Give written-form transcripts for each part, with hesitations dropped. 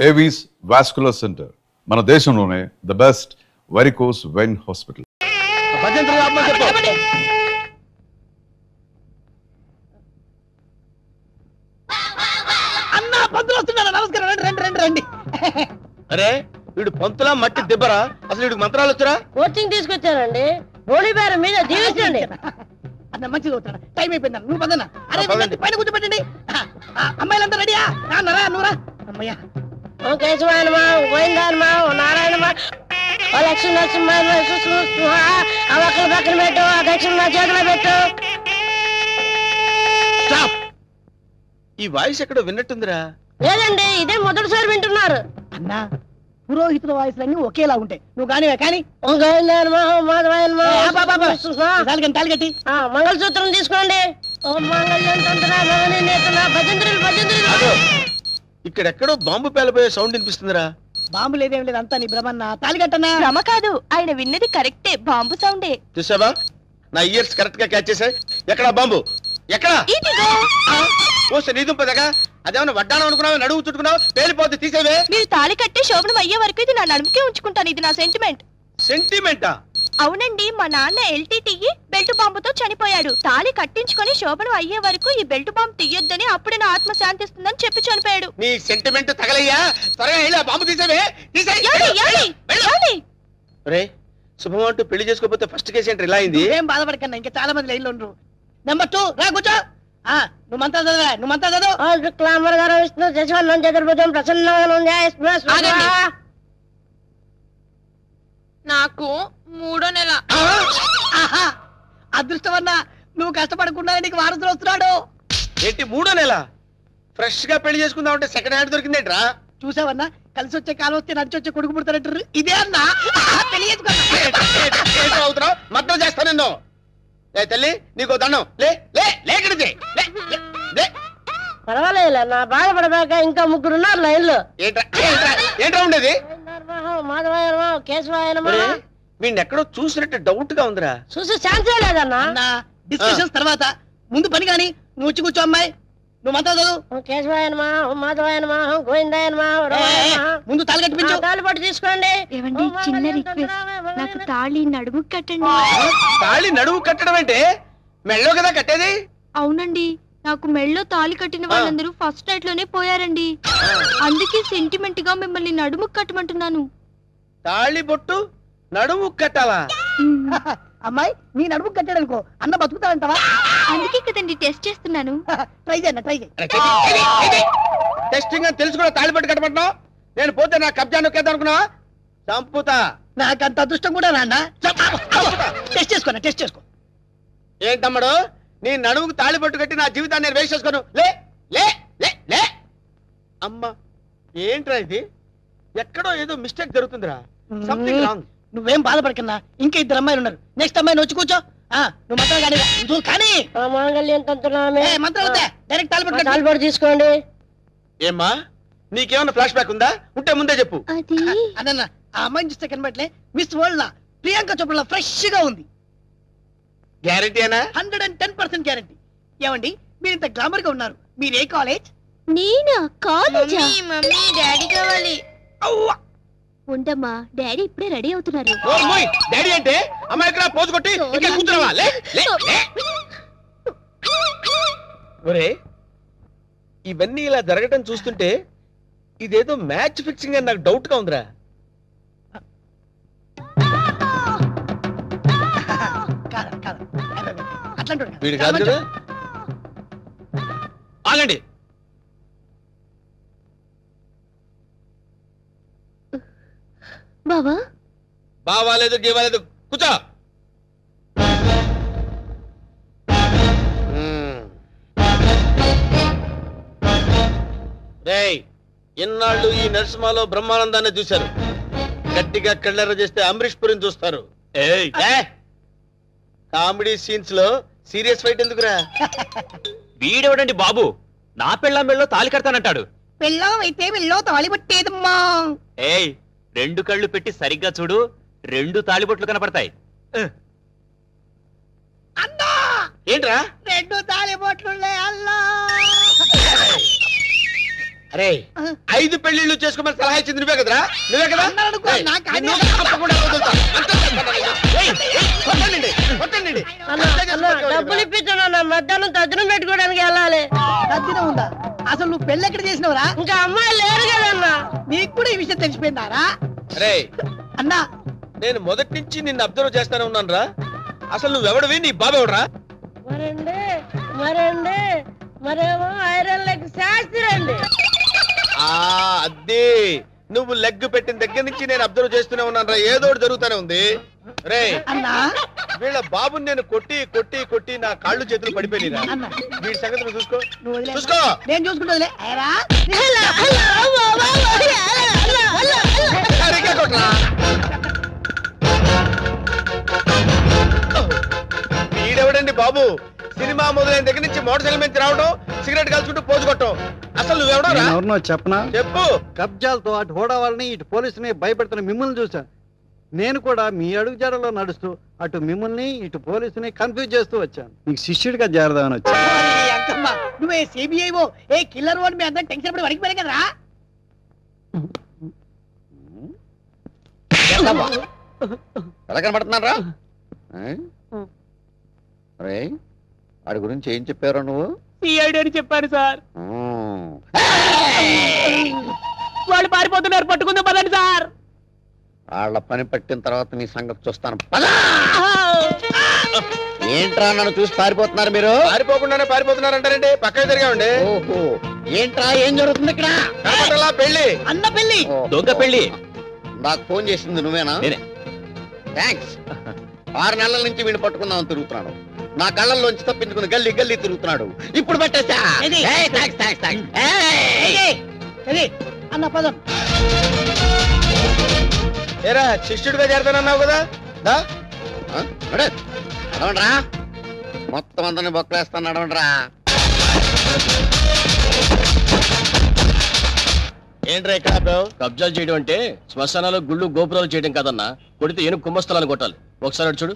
Avis vascular centre మన దేశంలోనే the best varicose vein hospital. అరే వీడు పంతులా మట్టి దెబ్బరా, అసలు వీడికి మంత్రాలు వచ్చారా? కోచింగ్ తీసుకొచ్చానండి. గోళీ బేరం మీద జీవించండి. అన్న మంచిగా అవుతాడు. టైం అయిపోయింది, నువ్వు పదన్నా. అరే పైన కూర్చోబెట్టండి. అమ్మాయిలంతా రెడీయా? రాన్నరా నువ్వురా. అమ్మయ్యా. ఓం కేశవాయనమా, గోవిందాయనమా, ఓ నారాయణమా, ఓ లక్ష్మీ నరసింహ, అవక్కల పక్కన పెట్టు, ఆ దక్షిణ నా చేతిలో పెట్టు. స్టాప్. ఈ వాయిస్ ఎక్కడో విన్నట్టుందిరా. లేదండి, ఇదే మొదటిసారి వింటున్నారు. అన్నా పురోహితుల వాయిస్లన్నీ ఒకేలా ఉంటాయి. నువ్వు కానివే కానీ. ఓం గోవిందాయనమా, ఓం మాధవాయనమా, తాలిగట్టి మంగళసూత్రం తీసుకోండి. ఓం మంగళ్యం తంత్ర భవని నేతన భజంత్రులు భజంత్రులు. ఇక్కడెక్కడో బాంబు పేలపోయే సౌండ్ వినిపిస్తుందిరా. బాంబు లేదేం లేదు, అంతా నీ భ్రమన్నా. తాలిగట్టన్నా. భ్రమ కాదు, ఆయన విన్నది కరెక్టే, బాంబు సౌండే. చూసావా, నా ఇయర్స్ కరెక్ట్ గా క్యాచ్ చేశాయి. ఎక్కడా బాంబు? ఎక్కడా? ఓసే నీ దుంపదగా, అదేమన్నా వడ్డానం అనుకున్నావు, నడువు చుట్టుకున్నావు, పేలిపోద్ది, తీసేవే. మీరు తాళి కట్టి శోభనం అయ్యే వరకు ఇది నా నడుముకే ఉంచుకుంటాను. ఇది నా సెంటిమెంట్. సెంటిమెంటా? అవునండి, మా నాన్న ఎల్టీటీఈ బెల్ట్ బాంబుతో చనిపోయాడు. తాళి కట్టించుకొని శోభనం అయ్యే వరకు ఈ బెల్ట్ బాంబు తీయొద్దని, అప్పుడే నా ఆత్మ శాంతిస్తుందని చెప్పి చనిపోయాడు. నీ సెంటిమెంట్ తగలయ్యా. త్వరగా వెళ్ళి బాంబు తీసేవే. రే శుభం అంటూ పెళ్లి చేసుకోకపోతే ఫస్ట్ కేసు ఏంటి ఇలా అయింది? ఏం బాధపడకన్నా, ఇంకా చాలా మంది లైన్లో ఉండరు. నెంబర్ 2 రా కూర్చో. నువ్వు మంత్రాలు చదవరా, నువ్వు మంత్రాలు చదువు. శుక్లాంబర గారు విష్ణు శశివర్ణం చతుర్భుజం ప్రసన్నం. నాకు 3వ నెల. అదృష్టమన్నా, నువ్వు కష్టపడకుండా నీకు వారసులు వస్తున్నాడు. ఏంటి 3వ నెల? ఫ్రెష్ గా పెళ్లి చేసుకుందాం అంటే సెకండ్ హ్యాండ్ దొరికిందేట్రా? చూసావన్నా, కలిసి వచ్చే కాలం వస్తే నడిచి వచ్చే కొడుకు పుడతారంటారు. ఇదే అన్నా పెళ్లి అవుతున్నావు, మద్దతు చేస్తా నిన్ను. ఏ తల్లి, నీకు దండం. లేకడిది. పర్వాలేదు, నా బాధపడబాక ఇంకా 3 ఉన్నారు లైన్లో. ఏంట్రా ఉండేది? మాధవాయనమా, కేశవాయనమా. వీడిని ఎక్కడో చూసినట్టు డౌట్ గా ఉందిరా. చూసి ఛాన్సే లేదన్నా. డిస్కషన్స్ తర్వాత ముందు పని కాని, నువ్వు వచ్చి కూర్చో. అమ్మాయి, నువ్వు మంత్రాలు చదువు. కేశవాయనమా, మాధవాయనమా, గోవిందాయనమా. ముందు తాళి కట్టించు. తాళి పట్టు తీసుకోండి. ఏవండి, చిన్న రిక్వెస్ట్, నాకు తాళి నడుము కట్టండి. తాళి నడుము కట్టడం అంటే మెళ్ళో కదా కట్టేది? అవునండి, నాకు మెళ్ళో తాళి కట్టిన వాళ్ళందరూ ఫస్ట్ నైట్ లోనే పోయారండి. అందుకే సెంటిమెంట్ గా మిమ్మల్ని నడుము కట్టమంటున్నాను. తాళి బొట్టు నడుము కట్టాలా? అమ్మాయి, నీ నడుము కట్టాడనుకో అన్న బతుకుతాడంటావా? అందుకే కదండి టెస్ట్ చేస్తున్నాను. ట్రై చేయన్న, ట్రై చేయి. టెస్టింగ్ అని తెలుసు కూడా తాళి పట్టు కట్టమంటున్నావు. నేను పోతే నా కబ్జా నొక్కేద్దాం అనుకున్నావా? చంపుతా. నాకంత అదృష్టం కూడా నాన్న. టెస్ట్ చేసుకోనా, టెస్ట్ చేసుకో. ఏంటమ్మడు, నీ నడుముకు తాళి పట్టు కట్టి నా జీవితాన్ని నేను వేస్ట్ చేసుకోను. లే లే లే లే. అమ్మా, ఏంట్రా ఇది? ఎక్కడో ఏదో మిస్టేక్ జరుగుతుందిరా. Something wrong. నువ్వేం బాధపడకన్నా, ఇంకా 2 అమ్మాయిలు ఉన్నారు. నెక్స్ట్ అమ్మాయిని వచ్చి కూర్చో. నువ్వు మంత్రాలు కానీ నువ్వు కానీ మాంగళ్యం తంతునామే. మంత్రాలు డైరెక్ట్ తాళి తాళి పట్టు తీసుకోండి. ఏమ్మా, నీకేమన్నా ఫ్లాష్ బ్యాక్ ఉందా? ఉంటే ముందే చెప్పు. అన్న, ఆ అమ్మాయిని చూస్తే కనబట్లే మిస్ వరల్డ్ లా ప్రియాంక చోప్రా ఫ్రెష్ గా ఉంది. గ్యారెంటీ అనా? 110% గ్యారెంటీ. ఏమండి, మీరు ఇంత గ్లామర్ గా ఉన్నారు, మీరు ఏ కాలేజ్? నేనా కాలేజా? మమ్మీ డాడీ కావాలి. ఉండమ్మా, డాడీ ఇప్పుడే రెడీ అవుతున్నారు. డాడీ అంటే అమ్మాయి ఇక్కడ పోజు కొట్టి ఇంకా కూర్చున్నావా? లే లే లే. ఒరే, ఇవన్నీ ఇలా జరగటం చూస్తుంటే ఇదేదో మ్యాచ్ ఫిక్సింగ్ అని నాకు డౌట్ గా ఉందిరా. వీడు కాదు కదా? ఆగండి. బావా, బావాలేదు గీవాలేదు, కూర్చో. రేయ్, ఇన్నాళ్ళు ఈ నరసింహలో బ్రహ్మానందాన్ని చూశారు. గట్టిగా కళ్ళెర్ర చేస్తే అమరీష్ పురిని చూస్తారు. కామెడీ సీన్స్ లో సీరియస్ ఫైట్ ఎందుకురా? వీడెవడండి బాబు, నా పెళ్ళాం మెళ్ళో తాళి కడతానంటాడు. పెళ్ళం అయితే మెళ్ళో తాళి పట్టేదమ్మా. ఏయ్, 2 కళ్ళు పెట్టి సరిగ్గా చూడు, 2 తాళిబొట్లు కనపడతాయి. అన్నా, ఏంట్రా? 2 తాళిబొట్లున్నాయి. అల్లా, అరే 5 పెళ్లిళ్ళు చేసుకోమని సలహా ఇచ్చింది నువ్వే కదరా? నువ్వే కదా? అన్నారనుకో, ఏయ్, నాకు అది- నిన్ను తప్పకుండా వదులుతా. అంతే చెప్పండి. ఏయ్, కొట్టండి, కొట్టండి. అన్న డబ్బులు ఇప్పించాను అన్న, మధ్యాహ్నం తద్దినం పెట్టుకోవడానికి వెళ్ళాలి. తద్దినం ఉందా? అసలు నువ్వు పెళ్ళి ఎక్కడ చేసినవరా? ఇంకా అమ్మాయి లేరు కదన్నా. నీకు కూడా ఈ విషయం తెలిసిపోయిందారా? అరే అన్నా నేను మొదటి నుంచి నిన్ను అబ్జర్వ్ చేస్తానే ఉన్నాను రా. అసలు నువ్వెవడవి, నీ బాబెవడరా? మరండి మరేమో ఐరన్ లెగ్ శాస్త్రి అండి. అదే నువ్వు లెగ్ పెట్టిన దగ్గర నుంచి నేను అబ్జర్వ్ చేస్తూనే ఉన్నాను రా. ఏదో ఒకటి జరుగుతూనే ఉంది. రే అన్నా వీళ్ళ బాబుని నేను కొట్టి కొట్టి కొట్టి నా కాళ్ళు చేతులు పడిపోయినా. అన్న వీడి సంగతి నువ్వు చూసుకో. నువ్వు వదిలే. చూసుకో. నేను చూసుకుంటా. సరిగ్గా కొట్రా. వీడెవడండి బాబు? సినిమా మొదలైన దగ్గర నుంచి మోటార్ సైకిల్ మీద రావడం, సిగరెట్ కాల్చుకుంటూ పోజు కొట్టడం. అసలు నువ్వెవడరా? ఎవరినో చెప్పనా? చెప్పు. కబ్జాలతో అటు హోడా వాళ్ళని ఇటు పోలీసుని భయపెడుతున్న మిమ్మల్ని చూసా. నేను కూడా మీ అడుగుజాడలో నడుస్తూ అటు మిమ్మల్ని ఇటు పోలీసుని కన్ఫ్యూజ్ చేస్తూ వచ్చాను. మీకు శిష్యుడిగా చేరదామని వచ్చాను. అంకమ్మ నువ్వే సిబిఐఓ ఏ కిల్లర్ అని మీ అందరం టెన్షన్ పడి వడికి పోయి కదరా? ఎలా కనబడుతున్నారా? అరే వాడి గురించి ఏం చెప్పారు నువ్వు? సిఐడి అని చెప్పారు సార్. మ్మ్. వాళ్ళు పారిపోతున్నారు, పట్టుకుందాం పదండి సార్. వాళ్ళ పని పట్టిన తర్వాత నీ సంగతి చూస్తాను. పదా! ఏంట్రా నన్ను చూసి పారిపోతున్నారు మీరు? పారిపోకుండానే పారిపోతున్నారంటారండి. పక్కన తిరిగామండి. ఓహో ఏంట్రా ఏం జరుగుతుంది ఇక్కడ? కనపడలా పెళ్లి. అన్న పెళ్ళి ఓ, దొంగ పెళ్లి. నాకు ఫోన్ చేసింది నువ్వేనా? నేనే. థ్యాంక్స్. 6 నెలల నుంచి వీడిని పట్టుకుందామని తిరుగుతున్నాడు. నా కళ్ళల్లోంచి తప్పించుకుని గల్లీ గల్లీ తిరుగుతున్నాడు. ఇప్పుడు పట్టేసా. ఏది? ఏయ్, థాంక్స్, థాంక్స్, థాంక్స్. ఏయ్! సరే అన్న పదం. ఏరా శిష్యుడిగా చేరతానన్నావు కదా? దా. ఆ? నడు. నడవండ్రా. మొత్తం అందరిని బొక్కలేస్తాను. నడవండ్రా. ఏంట్రా ఇక్కడ ఆపావు? కబ్జాలు చేయడం అంటే శ్మశానాలు గుళ్ళు గోపురాలు చేయడం కాదన్నా, కొడితే ఏనుగు కుంభస్థలాన్ని కొట్టాలి. ఒకసారి అటు చూడు.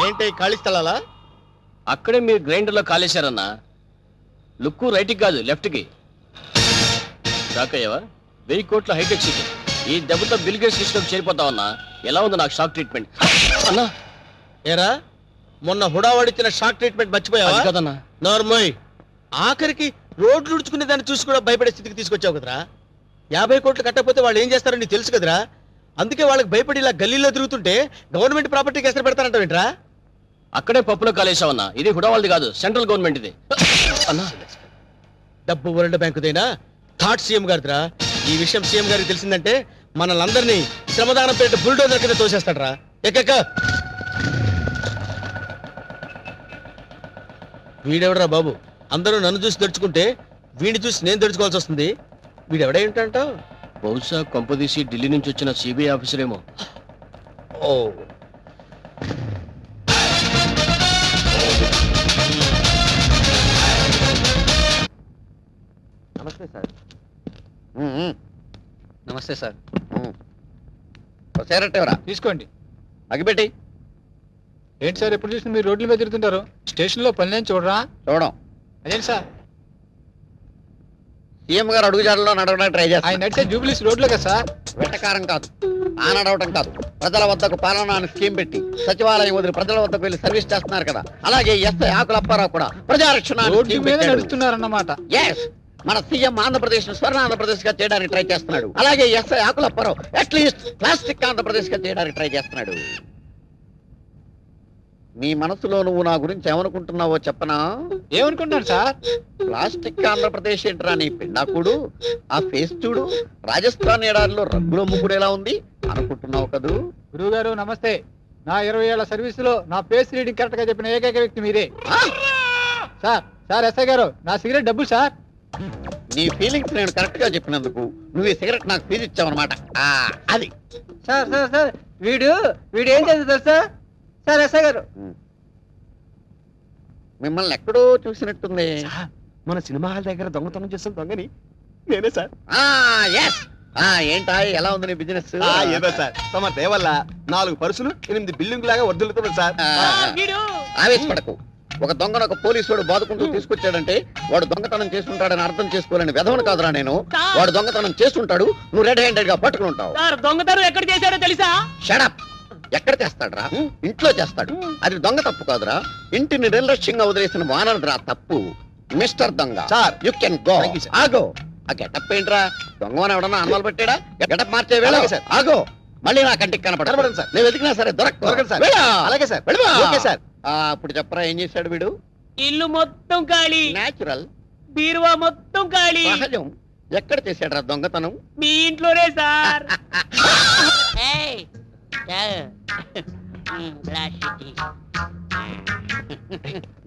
ఏంటి ఖాళీ స్థలాలా? అక్కడే మీరు గ్రైండర్లో కాలేశారన్నా. లుక్కు రైట్కి కాదు లెఫ్ట్కి. షాక్ అయ్యావా? 1000 కోట్ల హైటెక్ సిటీ. ఈ దెబ్బతో బిల్ గేట్స్ లిస్టులోకి చేరిపోతావన్నా. ఎలా ఉంది నాకు షాక్ ట్రీట్మెంట్ అన్నా? ఏరా మొన్న హుడావాడిచ్చిన షాక్ ట్రీట్మెంట్ మర్చిపోయావా? అది కాదన్నా. నార్మల్. ఆఖరికి రోడ్లు ఉడుచుకునే దాన్ని చూసి కూడా భయపడే స్థితికి తీసుకొచ్చావు కదరా. 50 కోట్లు కట్టకపోతే వాళ్ళు ఏం చేస్తారో నీకు తెలుసు కదరా. అందుకే వాళ్ళకి భయపడి ఇలా గల్లీలో తిరుగుతుంటే గవర్నమెంట్ ప్రాపర్టీకి ఎసరు పెడతారంటావేంట్రా? అక్కడే పప్పులో కాలేసావన్నా. ఇది హుడావాల్ది కాదు, సెంట్రల్ గవర్నమెంట్ ఇది అన్నా. డబ్బు వరల్డ్ బ్యాంకుదైనా థాట్ సీఎం గారిదిరా. ఈ విషయం సీఎం గారికి తెలిసిందంటే మనల్ని శ్రమదానం పేట బుల్డోజర్ కింద తోసేస్తాడరా. ఎక్కక వీడెవడరా బాబు? అందరూ నన్ను చూసి తెరుచుకుంటే వీడిని చూసి నేను తెరుచుకోవాల్సి వస్తుంది. వీడెవడై ఉంటాంటావు? బహుశా కొంపదీసి ఢిల్లీ నుంచి వచ్చిన సిబిఐ ఆఫీసర్ ఏమో. ఓ నమస్తే సార్. మ్మ్. నమస్తే సార్. మ్మ్. ఓ సిగరెట్ ఎవరా? తీసుకోండి. అగిపెట్టి. ఏంటి సార్ ఎప్పుడు చూసిన మీరు రోడ్ల మీద తిరుగుతుంటారు? స్టేషన్ లో పనిలేని చూడరా? చూడం. అదేంటి సార్ సీఎం గారు అడుగుజాడలో నడవడానికి ట్రై ఆయన చేస్తారు. నడిచే జూబిలీస్ రోడ్లో కదా సార్? వెటకారం కాదు, ఆ నడవటం కాదు. ప్రజల వద్దకు పాలన అని స్కీమ్ పెట్టి సచివాలయం వదిలి ప్రజల వద్దకు వెళ్ళి సర్వీస్ చేస్తున్నారు కదా. అలాగే ఎస్ఐ ఆకుల అప్పారావు కూడా ప్రజారక్షణ అని రోడ్డు scheme మీద పెట్టాడు. నడుస్తున్నారన్నమాట. Yes, మన సీఎం ఆంధ్రప్రదేశ్ స్వర్ణ ఆంధ్రప్రదేశ్ గా చేయడానికి ట్రై చేస్తున్నాడు. అలాగే ఎస్ఐ ఆకుల అప్పారావు అట్లీస్ట్ ప్లాస్టిక్ ఆంధ్రప్రదేశ్ గా చేయడానికి ట్రై చేస్తున్నాడు. నీ మనసులో నువ్వు నా గురించి ఏమనుకుంటున్నావో చెప్పనా? ఏమనుకుంటున్నారు సార్? ప్లాస్టిక్ ఆంధ్రప్రదేశ్ ఏంట్రా నీ పిండాకుడు? ఆ ఫేస్ చూడు, రాజస్థాన్ ఎడారిలో రంగుల ముగ్గుడు ఎలా ఉంది అనుకుంటున్నావు కదూ? గురువు గారు నమస్తే. నా 20 ఏళ్ల సర్వీస్ లో నా ఫేస్ రీడింగ్ కరెక్ట్ గా చెప్పిన ఏకైక వ్యక్తి మీరే ఆ? సార్. సార్ ఎస్ఐ గారు, నా సిగరెట్ డబ్బులు సార్. నీ ఫీలింగ్స్ నేను కరెక్ట్ గా చెప్పినందుకు నువ్వు ఈ సిగరెట్ నాకు ఫీజు ఇచ్చావన్నమాట. అది సార్ సార్ సార్ వీడు ఏం చేస్తారు సార్? సార్ ఎస్ఐ గారు, మిమ్మల్ని ఎక్కడో చూసినట్టుంది. మన సినిమా హాల్ దగ్గర దొంగతనం చేసిన దొంగని నేనే సార్. ఎస్. ఏంటా ఎలా ఉంది నీ బిజినెస్? ఏదో సార్ తమ దేవల్ల 4 పరుసులు 8 బిల్డింగ్ లాగా వర్దులుతున్నాయి సార్. ఆవేశపడకు. ఒక దొంగను ఒక పోలీసు వాడు బాదుకుంటూ తీసుకొచ్చాడంటే వాడు దొంగతనం చేసుకుంటాడని అర్థం చేసుకోలేని వెధవను కాదురా నేను. వాడు దొంగతనం చేస్తుంటాడు, నువ్వు రెడ్ హ్యాండెడ్ గా పట్టుకుని ఉంటావు. దొంగతనం ఎక్కడ చేశారో తెలుసా? షడప్. ఎక్కడ చేస్తాడురా? ఇంట్లో చేస్తాడు. అది దొంగ తప్పు కాదురా, ఇంటిని నిర్లక్ష్యంగా వదిలేసిన వానరురా తప్పు. మిస్టర్ దొంగ సార్, యు కెన్ గో. ఆగో, ఆ గెటప్ ఏంట్రా? దొంగని ఎవడన్నా అన్నలు పెట్టాడా? గెటప్ మార్చే వేళ ఆగో. మళ్ళీ నా కంటికి కనపడదు సార్. నేను వెతికినా సరే దొరకదు సార్. అలాగే సార్, ఓకే సార్. ఇప్పుడు చెప్పరా ఏం చేశాడు వీడు? ఇల్లు మొత్తం ఖాళీ, న్యాచురల్, బీరువా మొత్తం ఖాళీ. సహజం. ఎక్కడ చేశాడు దొంగతనం? మీ ఇంట్లోనే సార్.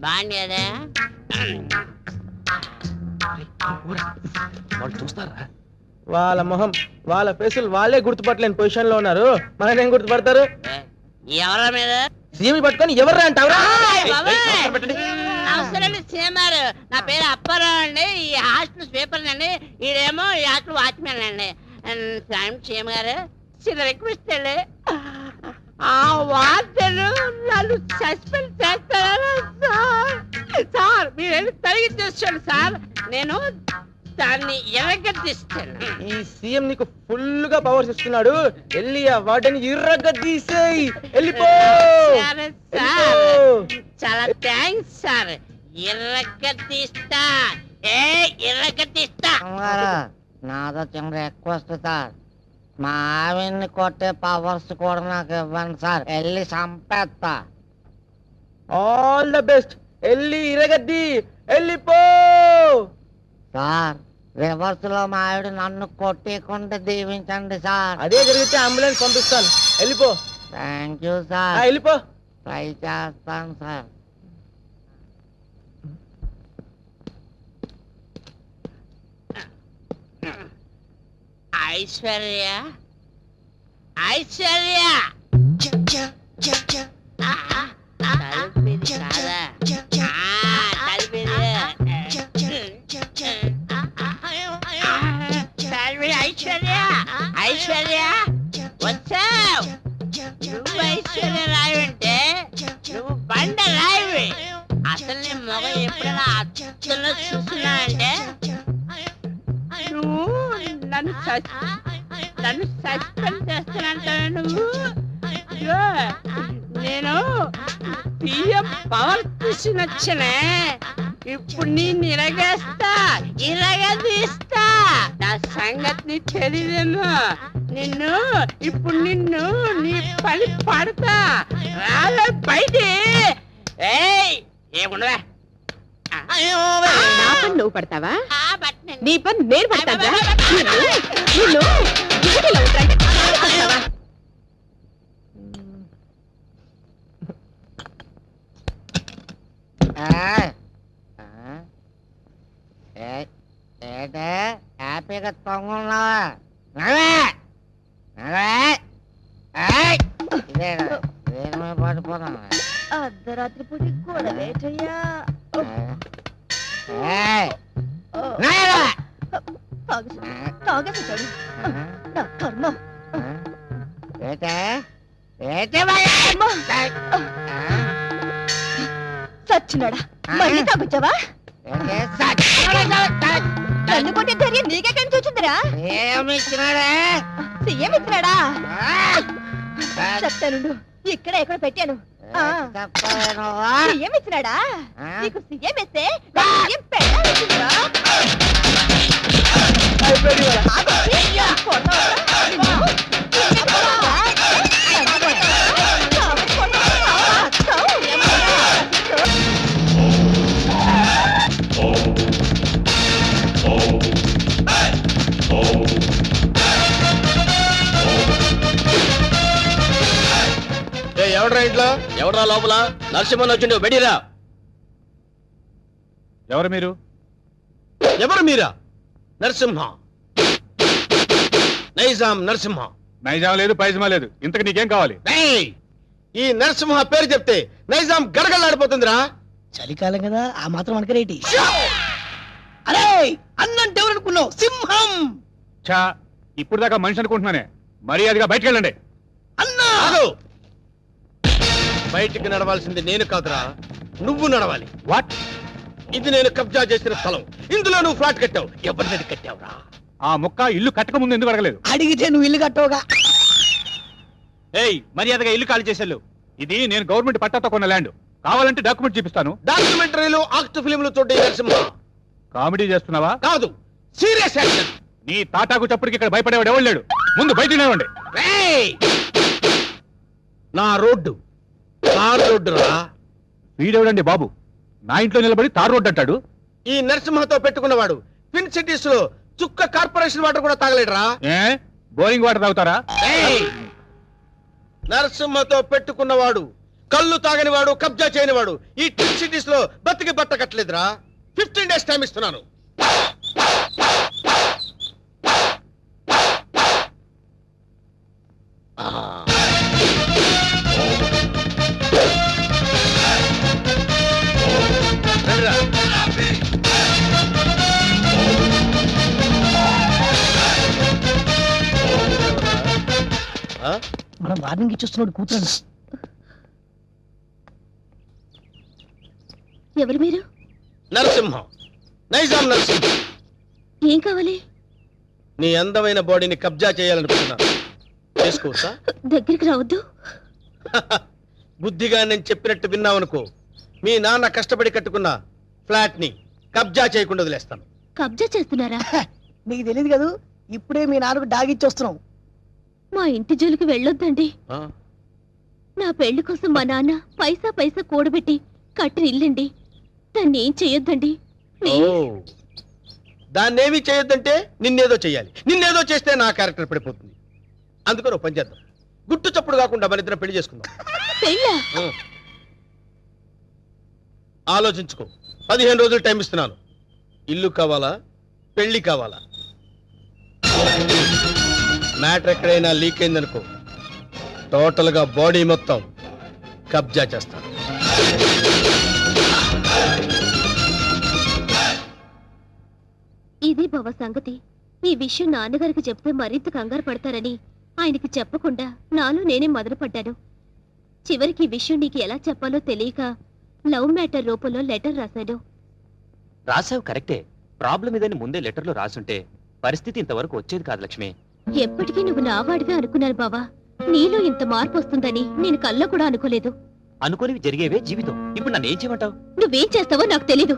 బాగుండేదా? వాళ్ళు చూస్తారా? వాళ్ళ మొహం వాళ్ళ ఫేసులు వాళ్ళే గుర్తుపట్టలేని పొజిషన్ లో ఉన్నారు. మనకేం గుర్తుపడతారు? ఎవరా మీద సీఎం పట్టుకొని ఎవరు అంటావురా? అవసరం సీఎంఆర్. నా పేరు అప్పారావు అండి. ఈ హాస్టల్ స్వీపర్ అండి. ఈడేమో ఈ హాస్టల్ వాచ్మెన్ అండి. సీఎం గారు చిన్న రిక్వెస్ట్ అండి, ఆ వార్తలు నన్ను సస్పెండ్ చేస్తారా సార్? సార్ మీరు తొలగించేస్తాను సార్, నేను దాన్ని ఎరగదీస్తాను. ఈ సీఎం నీకు ఫుల్ గా పవర్స్ ఇస్తున్నాడు. వెళ్ళి ఆ వాటిని ఇర్రగా తీసేయి. వెళ్ళిపో. సరే సార్, చాలా థ్యాంక్స్ సార్. ఎరగదీస్తా, ఎరగదీస్తా. నాదో చిన్న రిక్వెస్ట్ సార్, మా ఆవిడ్ని కొట్టే పవర్స్ కూడా నాకు ఇవ్వండి సార్. వెళ్ళి చంపేస్తా. All the best. వెళ్ళి ఇరగద్ది. వెళ్ళిపో సార్. రివర్స్ లో మా ఆవిడ నన్ను కొట్టేకుండా దీవించండి సార్. అదే జరిగితే అంబులెన్స్ పంపిస్తాను. వెళ్ళిపో. Thank you sir. వెళ్ళిపో. ట్రై చేస్తాను సార్. ఐశ్వర్య, ఐశ్వర్య, తలుపిది కాదా? తలుపిది. ఐశ్వర్య, ఐశ్వర్య వచ్చావు. నువ్వు ఐశ్వర్య రాయి అంటే నువ్వు బండ రాయివి. అసలు నీ మొగ ఎప్పుడైనా అచ్చలో చూస్తున్నా అంటే నువ్వు నన్ను సస్పెండ్ చేస్తానంటావు. నువ్వు నేను సీఎం పవర్ తీసుకొచ్చినే. ఇప్పుడు నేను ఇరగదీస్తా. నా సంగతి తెలియదేమో. ఇప్పుడు నిన్ను నీ పని పడతా. రాలే బయట. ఏముండవా? నా పని నువ్వు పడతావా? నీ పని నేను పడతావా? నిన్ను డ్యూటీలో ఉంటాయి. హ్యాపీగా తొంగున్నావా? పడిపోతున్నా. అర్ధరాత్రి పూటి గొడవేటయ్యా. తాగేసాడు నా కర్మ. సచ్చినాడా, మళ్ళీ తాగొచ్చావా? నన్ను కొట్టే ధైర్యం నీకెక్కడి చూచిందిరా? సీఎం ఇచ్చినాడా? చెప్తాను, ఇక్కడ ఎక్కడ పెట్టాను. సీఎం ఇచ్చినాడా? నీకు సీఎం ఇస్తే సీఎం పెట్టాల్సిందిరా. ఎవడ్రా ఇంట్లో? ఎవడ్రా లోపల? నరసింహన్ వచ్చిండు, బెడిరా. ఎవరు మీరు? ఎవరు మీరా? నరసింహ, నైజాం నరసింహ. నైజాం లేదు, పైజమా లేదు. ఇంతకు నీకేం కావాలి? ఈ నరసింహ పేరు చెప్తే నైజాం గడగడలాడిపోతుందిరా. చలికాలం కదా, ఆ మాత్రం మనకి రేటి. అరే అన్నంటే ఎవరు అనుకున్నావు? సింహం. చా, ఇప్పుడు దాకా మనిషి అనుకుంటున్నానే. మర్యాదగా బయటికి వెళ్ళండి. అన్నా బయటికి నడవాల్సింది నేను కాదురా, నువ్వు నడవాలి. వాట్? ఇది నేను కబ్జా చేసిన స్థలం. ఇందులో నువ్వు ఫ్లాట్ కట్టావు. ఎవరినది కట్టావురా? ఆ ముక్క ఇల్లు కట్టక ముందు ఎందుకు అడగలేదు? అడిగితే నువ్వు ఇల్లు కట్టవుగా. ఏయ్, మర్యాదగా ఇల్లు ఖాళీ చేసేళ్ళు. ఇది నేను గవర్నమెంట్ పట్టాతో కొన్న ల్యాండ్. కావాలంటే డాక్యుమెంట్ చూపిస్తాను. డాక్యుమెంటరీలు, ఆక్ట్ ఫిలింలు చూడే నరసింహ. కామెడీ చేస్తున్నావా? కాదు, సీరియస్ యాక్షన్. నీ తాటాకు చప్పుడికి ఇక్కడ భయపడేవాడు ఎవడు లేడు. ముందు బయట నిలవండి. రేయ్! నా రోడ్డు తార్ రోడ్డు రా. వీడెవడండి బాబు నా ఇంట్లో నిలబడి తార్ రోడ్డు అంటాడు? ఈ నరసింహతో పెట్టుకున్నవాడు ట్విన్ సిటీస్ లో చుక్క కార్పొరేషన్ వాటర్ కూడా తాగలేడురా. ఏ బోరింగ్ వాటర్ తాగుతారా? రేయ్! నరసింహతో పెట్టుకున్నవాడు కళ్ళు తాగని వాడు, కబ్జా చేయని వాడు ఈ ట్విన్ సిటీస్ లో బతికి బట్ట కట్టలేదురా. 15 days టైం ఇస్తున్నాను. రండిరా. మనం వార్నింగ్ ఇచ్చేస్తున్నాడు కూతురు. ఎవరు మీరు? నరసింహం, నైజాం నరసింహం. ఏం కావాలి? నీ అందమైన బాడీని కబ్జా చేయాలనుకుంటున్నాను. చేసుకోవచ్చా? దగ్గరికి రావద్దు. బుద్ధిగా నేను చెప్పినట్టు విన్నావనుకో, మీ నాన్న కష్టపడి కట్టుకున్న ఫ్లాట్ ని కబ్జా చేయకుండా వదిలేస్తాను. కబ్జా చేస్తున్నారా? నీకు తెలియదు కదా, ఇప్పుడే మీ నాన్నకు డాగిచ్చి వస్తున్నాం. మా ఇంటి జోలికి వెళ్ళొద్దండి. ఆ? నా పెళ్లి కోసం మా నాన్న పైసా పైసా కూడబెట్టి కట్టిన ఇల్లండి. దాన్ని ఏం చెయ్యొద్దండి. ఓ, దాన్నేమీ చేయొద్దంటే నిన్నేదో చెయ్యాలి. నిన్నేదో చేస్తే నా క్యారెక్టర్ పడిపోతుంది. అందుకని ఓ పని చేద్దాం. గుట్టు చప్పుడు కాకుండా మన ఇద్దరం పెళ్లి చేసుకుందాం. పెళ్ళా? ఆలోచించుకో. 15 రోజులు టైం ఇస్తున్నాను. ఇల్లు కావాలా, పెళ్లి కావాలా? మ్యాటర్ ఎక్కడైనా లీక్ అయిందనుకో, టోటల్ గా బాడీ మొత్తం కబ్జా చేస్తాను. ఇది బావ సంగతి. ఈ విషయం నాన్నగారికి చెప్తే మరింత కంగారు పడతారని ఆయనకి చెప్పకుండా నాలో నేనే మొదలుపడ్డాను. చివరికి ఈ విషయం నీకు ఎలా చెప్పాలో తెలియక లవ్ మ్యాటర్ రూపంలో లెటర్ రాశాను. రాసావు కరెక్టే. ప్రాబ్లం ఇదని ముందే లెటర్లో రాసుంటే పరిస్థితి ఇంతవరకు వచ్చేది కాదు లక్ష్మి. ఎప్పటికీ నువ్వు నావాడివే అనుకున్నాను బావా. నీలో ఇంత మార్పు వస్తుందని నేను కల్లో కూడా అనుకోలేదు. అనుకోనివి జరిగేవే జీవితం. ఇప్పుడు నన్ను ఏం చేయమంటావు? నువ్వేం చేస్తావో నాకు తెలీదు.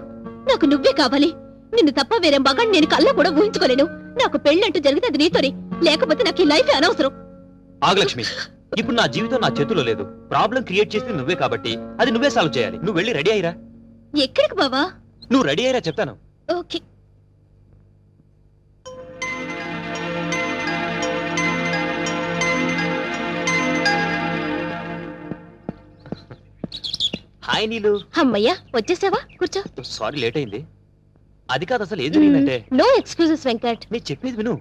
నాకు నువ్వే కావాలి. నిన్ను తప్ప వేరే మగాన్ని నేను కల్లో కూడా ఊహించుకోలేను. నాకు పెళ్ళంటూ జరిగితే అది నీతోనే, లేకపోతే నాకు ఈ లైఫ్ అనవసరం. ఆగు లక్ష్మి, ఇప్పుడు నా జీవితం నా చేతిలో లేదు. ప్రాబ్లం క్రియేట్ చేసింది నువ్వే కాబట్టి అది నువ్వే సాల్వ్ చేయాలి. నువ్వు వెళ్ళి రెడీ అయ్యిరా. ఎక్కడికి బావా? నువ్వు రెడీ అయ్యిరా చెప్తాను. ఓకే. హాయ్ నీలు. అమ్మయ్యా, వచ్చేసావా? కూర్చో. సారీ లేట్ అయింది. అది కాదు, అసలు ఏం జరిగిందంటే. No excuses Venkat. నేను చెప్పేది విను.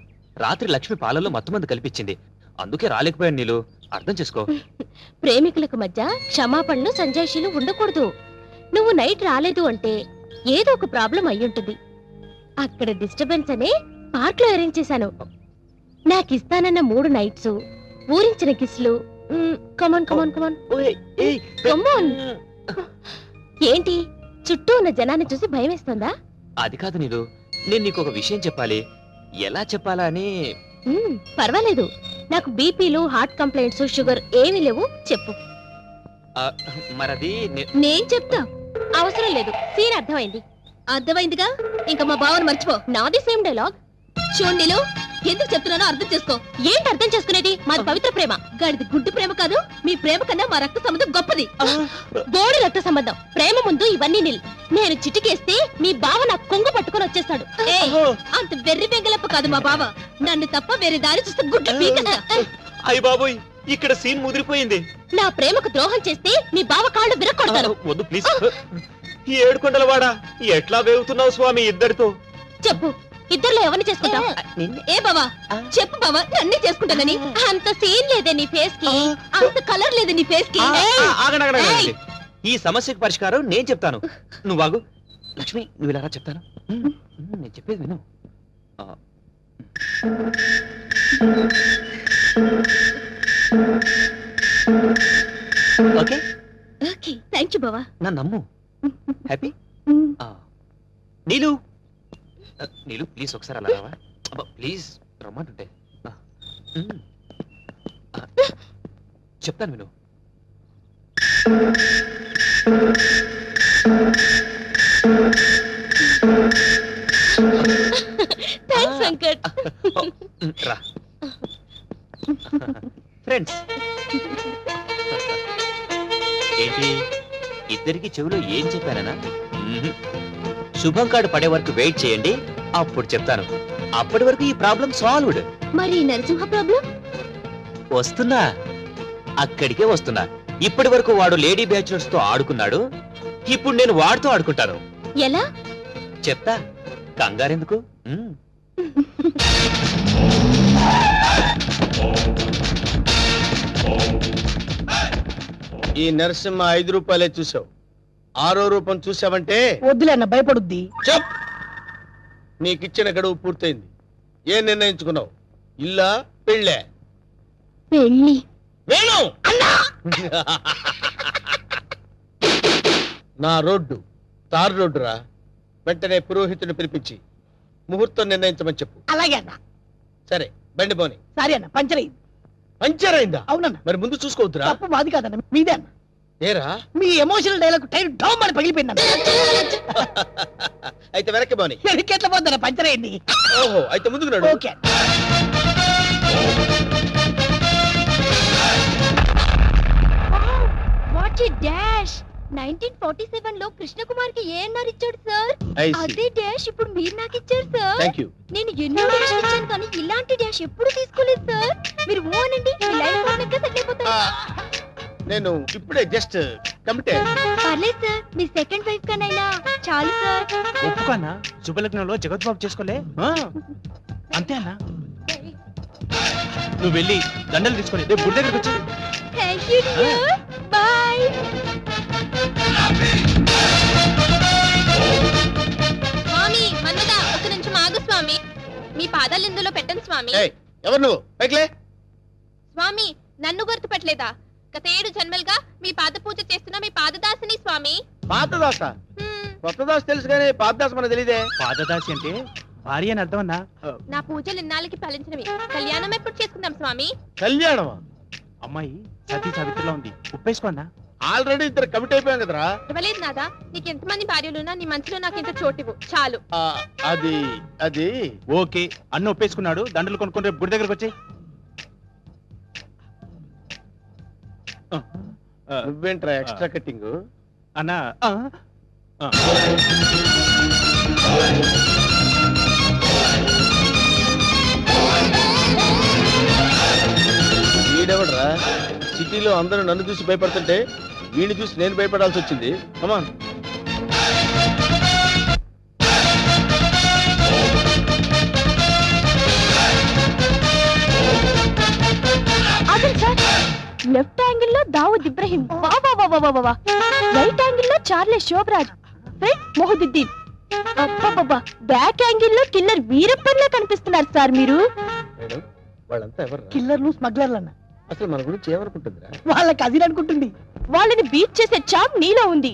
రాత్రి లక్ష్మి పాలల్లో మత్తుమంది కల్పించింది. అందుకే రాలేకపోయాను నీలు. అర్థం చేసుకో. ప్రేమికులకు మధ్య క్షమాపణలు సంజాయిషీలు ఉండకూడదు. నువ్వు నైట్ రాలేదు అంటే ఏదో ఒక ప్రాబ్లం అయ్యుంటుంది. అక్కడ డిస్టర్బెన్స్ అనే పార్క్ లో అరేంజ్ చేశాను. నాకు ఇస్తానన్న 3 నైట్స్, ఊరించిన కిస్లు. కమాన్ కమాన్ కమాన్ ఓయ్, ఏయ్, కమాన్. ఏంటి, చుట్టూ ఉన్న జనాన్ని చూసి భయం వేస్తుందా? అది కాదు నీలు, నేను నీకు ఒక విషయం చెప్పాలి. ఎలా చెప్పాలా అని. పర్వాలేదు. నాకు బీపీలు, హార్ట్ కంప్లైంట్స్, షుగర్ ఏమీ లేవు. చెప్పు. మరది నేను చెప్తా. అవసరం లేదు. సీన్ అర్థమైంది. అర్థమైందిగా, ఇంకా మా బావని మర్చిపో. నాది సేమ్ డైలాగ్. చూడండిలో ఎందుకు చెప్తున్నానో అర్థం చేసుకో. ఏంటి అర్థం చేసుకునేది? మాది పవిత్ర ప్రేమ. గడిది గుడ్డు ప్రేమ కాదు. మీ ప్రేమ కన్నా మా రక్త సంబంధం గొప్పది. బోడి రక్త సంబంధం. ప్రేమ ముందు ఇవన్నీ నిల్. నేను చిటికేస్తే మీ బావ నాకు కొంగు పట్టుకొని వచ్చేస్తాడు. అంత వెర్రి బెంగలప్ప కాదు మా బావ. నన్ను తప్ప వేరే దారి చూస్తే గుడ్డు పీకస్తా. అయ్య బాబోయ్, ఇక్కడ సీన్ ముదిరిపోయింది. నా ప్రేమకు ద్రోహం చేస్తే మీ బావ కాళ్ళు విరక్కొడతాను. వద్దు ప్లీజ్. ఏడుకొండలవాడా, ఎట్లా వేగుతున్నావు స్వామి ఇద్దరితో? చెప్పు, ఇద్దరులో ఎవరిని చేసుకుంటావు? ఏ బావా, చెప్పు బావా, నన్నే చేసుకుంటానని. అంత సీన్ లేదే నీ ఫేస్ కి, అంత కలర్ లేదు నీ ఫేస్ కి. ఆగండి. ఈ సమస్యకు పరిష్కారం నేను చెప్తాను. నువ్వు ఆగు. లక్ష్మి, నువ్వు ఇలా రా, చెప్తాను. నేను చెప్పేది విను. ఓకే ఓకే, థాంక్యూ బావా. నా నమ్ము. హ్యాపీ నీలు నీలు ప్లీజ్ ఒకసారి అలా రావా అబ్బా ప్లీజ్ రమ్మంటుంటే చెప్తాను విను థ్యాంక్స్ వెంకట్. రా ఫ్రెండ్స్ ఏంటి ఇద్దరికి చెవిలో ఏం చెప్పానా శుభం కార్డు పడే వరకు వెయిట్ చేయండి అప్పుడు చెప్తాను అప్పటి వరకు ఈ ప్రాబ్లం సాల్వ్డ్ మరి నరసింహ ప్రాబ్లం? వస్తున్నా అక్కడికే వస్తున్నా ఇప్పటి వరకు వాడు లేడీ బ్యాచులర్స్ తో ఆడుకున్నాడు ఇప్పుడు నేను వాడితో ఆడుకుంటాను ఎలా? చెప్తా కంగారెందుకు ఈ నరసింహ 5 రూపాయలే చూసావు, 6వ రూపం చూసావంటే వద్దులే అన్న, భయపడుద్ది. చెప్. నీకిచ్చిన గడువు పూర్తయింది. ఏం నిర్ణయించుకున్నావు? ఇల్లా పెళ్ళే? పెళ్ళి. వేణు నా రోడ్డు తార్ రోడ్డు రా. వెంటనే పురోహితుని పిలిపించి ముహూర్తం నిర్ణయించమని చెప్పు. అలాగే అన్న. సరే బండి పోని. సారీ అన్న, పంచర్ అయింది. పంచర్ అయిందా? అవునన్న. మరి ముందు చూసుకోవద్దురా. తప్పు మాది కాదన్న, మీదే అన్న. ఏరా మీ ఎమోషనల్ డైలాగ్ టైర్ డౌన్ అని పగిలిపోయింది అన్న. అయితే వెనక్కి పోని. ఎట్లా పోద్దన్న, పంచర్ అయింది. ఓహో, అయితే ముందుకు నడు. ఓకే. What a dash! 1947 లో కృష్ణకుమార్ కి ఏఎన్ఆర్ ఇచ్చాడు సార్. I see. అదే డాష్ ఇప్పుడు మీరు నాకు ఇచ్చారు సార్. Thank you. నేను ఎన్నో డాష్ ఇచ్చాను కానీ ఇలాంటి డాష్ ఎప్పుడు తీసుకోలేదు సార్. మీరు ఓ అనండి, మీ లైఫ్ పార్ట్నర్ సెట్ అయిపోతారు. నేను ఇప్పుడే జస్ట్ కమిటే. పర్లేదు సార్, మీ సెకండ్ వైఫ్ కనైనా చాలు సార్. ఒప్పుకోనా? శుభలగ్నంలో జగద్బాబు చేసుకోలే అంతే అన్నా. నువ్వు వెళ్ళి దండలు తీసుకొని రేపు గుడి దగ్గరకు వచ్చి. Thank you dear, bye. Swami Manmadha, ఒక నిమిషం ఆగు స్వామి. మీ పాదాలు ఇందులో పెట్టండి స్వామి. ఎవరు నువ్వు? పైకిలే. స్వామి నన్ను గుర్తుపట్టలేదా? గత 7 జన్మలుగా మీ పాద పూజ చేస్తున్న మీ పాదదాసిని స్వామి. పాతదాస? కొత్త దాస తెలుసు కానీ పాతదాస మనకు తెలియదే. పాదదాసి అంటే భార్య అని అర్థం అన్నా. నా పూజలు ఇన్నాళ్ళకి ఫలించినవి. కళ్యాణం ఎప్పుడు చేసుకుందాం స్వామి? కళ్యాణమా? అమ్మాయి సతీ సావిత్రిలో ఉంది, ఉప్పేసుకోన్నా. ఆల్రెడీ ఇద్దరు కమిట్ అయిపోయాం కదరా. ఇవ్వలేదు నాదా, నీకు ఎంతమంది భార్యలున్నా నీ మనసులో నాకు ఇంత చోటివు చాలు. అది అది ఓకే, అన్న ఒప్పేసుకున్నాడు. దండలు కొనుక్కొని రేపు గుడి దగ్గరకు వచ్చి. నువ్వేంట్రా ఎక్స్ట్రా కట్టింగ్? అన్నా వీడెవడరా? సిటీలో అందరూ నన్ను చూసి భయపడుతుంటే వీడిని చూసి నేను భయపడాల్సి వచ్చింది. కమాన్. లెఫ్ట్ యాంగిల్ లో దావుద్ ఇబ్రహీం, రైట్ యాంగిల్ లో Charles Sobhraj, front Mohiuddin, back angle లో కిల్లర్ వీరప్పన్లా కనిపిస్తున్నారు సార్ మీరు. మేడం, వాళ్ళంతా ఎవరు? కిల్లర్లు, స్మగ్లర్లు అన్న. అసలు మన గురించి ఏమనుకుంటుందిరా? వాళ్ళ కజిన్ అనుకుంటుంది. వాళ్ళని బీట్ చేసే చాప్ నీలో ఉంది.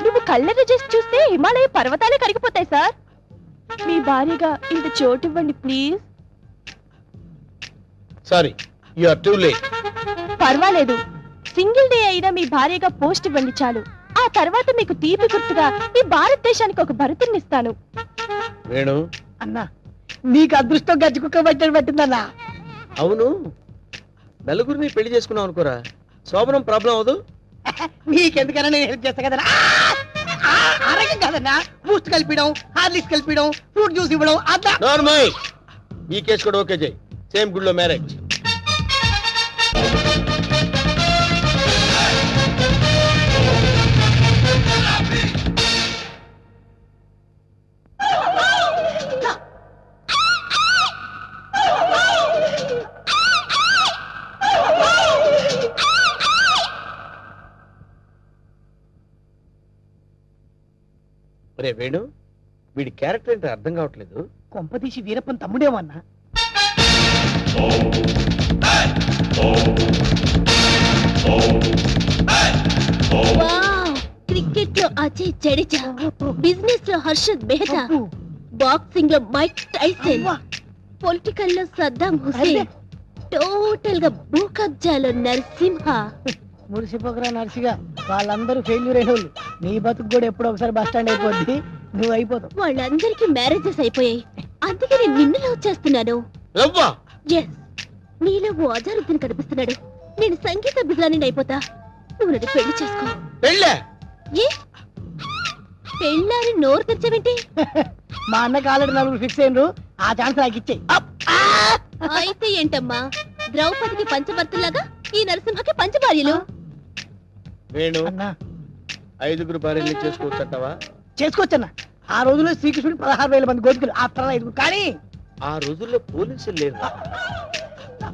నువ్వు కళ్ళెర్ర చేసి చూస్తే హిమాలయ పర్వతాలే కరిగిపోతాయి సార్. మీ భార్యగా ఇంత చోటు ఇవ్వండి please. Sorry, you are too late. పర్వాలేదు, సింగిల్ డే అయినా మీ భార్యగా పోస్ట్ ఇవ్వండి చాలు. ఆ తర్వాత మీకు తీపి గుర్తుగా ఈ భారతదేశానికి ఒక భరతుని ఇస్తాను. వేణు అన్నా, నీకు అదృష్టం గజ్జి కుక్క పట్టిందన్నా. అవును, నలుగురిని పెళ్లి చేసుకున్నావు అనుకోరా, శోభనం ప్రాబ్లం అవదు. నీకెందుకన్నా నేను హెల్ప్ చేస్తా కదన్నా. ఆరోగ్యం కాదన్నా, బూస్ట్ కలిపిడం, హార్లిక్స్ కలిపిడం, ఫ్రూట్ జ్యూస్ ఇవ్వడం అట్లా. నార్మల్. ఈ కేసు కూడా ఓకే చేయి. సేమ్ గుడిలో మ్యారేజ్. రే వేణు, వీడి క్యారెక్టర్ ఏంటో అర్థం కావట్లేదు. కొంపదీసి వీరప్పన్ తమ్ముడేమన్నా. క్రికెట్ క్రికెట్ లో అజయ్ జడేజా, బిజినెస్ లో హర్షద్ మెహతా, బాక్సింగ్ లో మైక్ టైసన్, పొలిటికల్ లో సద్దాం హుసేన్, టోటల్ గా భూ కబ్జాలో నరసింహ. మురిసిపోకరా నర్సిగా, వాళ్ళందరూ ఫెయిల్యూర్ అయిన వాళ్ళు. నీ బతుకు కూడా ఎప్పుడో ఒకసారి బస్ స్టాండ్ అయిపోద్ది, నువ్వు అయిపోతావు. వాళ్ళందరికీ మ్యారేజెస్ అయిపోయాయి, అందుకే నేను నిన్ను లవ్ చేస్తున్నాను. ఎస్, నీలో ఓ అజారుద్దీన్ కనిపిస్తున్నాడు. నేను సంగీత బిజ్రాని అయిపోతా, నువ్వు నన్ను పెళ్లి చేసుకో. పెళ్ళే ఏ పెళ్ళారి నోరు తెరిచావేంటి? మా అన్నకి ఆల్రెడీ నలుగురు ఫిక్స్ అయినరు, ఆ ఛాన్స్ నాకు ఇచ్చేయి. అయితే ఏంటమ్మా, ద్రౌపదికి పంచభర్తలాగా ఈ నరసింహకి పంచభార్యలు. వేణు అన్నా 5 భార్యలు చేసుకోవచ్చంటావా? చేసుకోవచ్చన్నా. ఆ రోజుల్లో శ్రీకృష్ణుడు 16,000 మంది గోపికలు, ఆ తర్వాత 5. కానీ ఆ రోజుల్లో పోలీసులు లేరు.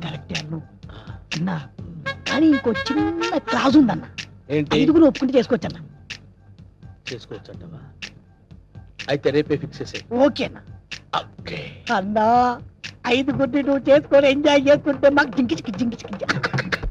కరెక్టే అన్నా, కానీ ఇంకో చిన్న క్లాజ్ ఉందన్న. ఏంటి? 5 ఒప్పుకుంటే చేసుకోవచ్చన్నా. చేసుకోవచ్చంటావా? అయితే రేపే ఫిక్స్ చేసే. ఓకే అన్న. అన్నా 5 నువ్వు చేసుకొని ఎంజాయ్ చేసుకుంటే మాకు జింకి